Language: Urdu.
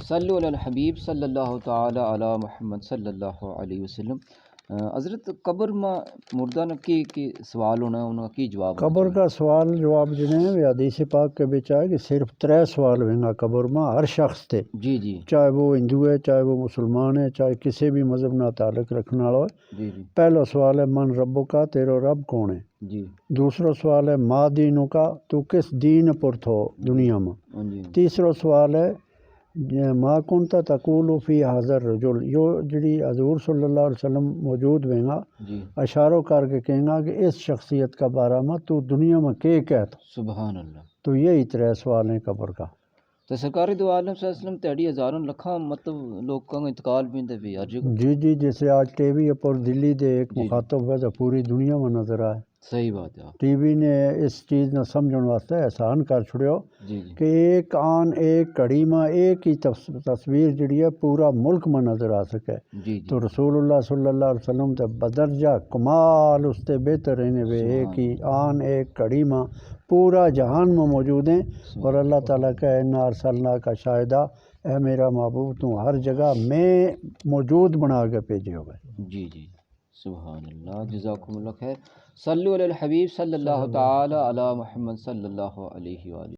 صلو علی الحبیب صلی اللہ تعالی علی محمد صلی اللہ علیہ وسلم۔ حضرت قبر میں مردہ نے کی سوال ہونا ہے، انہوں کی جواب ہونا قبر کا سوال جواب جنہیں بھی حدیث پاک کے بچ آئے کہ صرف 3 سوال ہوئیں گا قبر میں ہر شخص تے، جی جی چاہے وہ ہندو ہے، چاہے وہ مسلمان ہے، چاہے کسی بھی مذہب نہ تعلق رکھنے والا ہے۔ جی جی پہلا سوال ہے من ربو کا، تیرا رب کون ہے؟ جی دوسرا سوال ہے ما دینو کا، تو کس دین پر تھو دنیا میں؟ جی تیسرا سوال ہے ما کنتا تقول فی حاضر رجل، جو جڑی حضور صلی اللہ علیہ وسلم موجود ہوئیں گا جی اشاروں کر کے کہیں گا کہ اس شخصیت کا بارہ میں تو دنیا میں کہتا، سبحان اللہ۔ تو یہی 3 سوال ہیں قبر کا۔ تو سرکار دو عالم صلی اللہ علیہ وسلم تیڑی ہزاروں لکھاں مطلب لوگوں کا انتقال بھی اندر بھی آج جی جی، جیسے آج ٹی وی پر دلی دے ایک جی مخاطب ہے تو پوری دنیا میں نظر آئے۔ صحیح بات ہے آپ۔ ٹی وی نے اس چیز نہ سمجھن واسطے احسان کر چھڑیو جی جی کہ ایک آن ایک کڑی میں ایک ہی تصویر جڑی ہے پورا ملک میں نظر آ سکے۔ جی جی تو رسول اللہ صلی اللہ علیہ وسلم تے بدرجہ کمال اس تے بہتر رہنے وے ایک ہی آن ایک کڑی میں پورا جہان میں موجود ہیں، اور اللہ تعالیٰ کا اِنَّا ارسلناک شاہدہ، اے میرا محبوب تو ہر جگہ میں موجود بنا کے بھیجے ہوئے۔ جی جی سبحان اللہ، جزاکم اللہ خیر۔ صلو علی الحبیب صلی اللہ تعالی علی محمد صلی اللہ علیہ وآلہ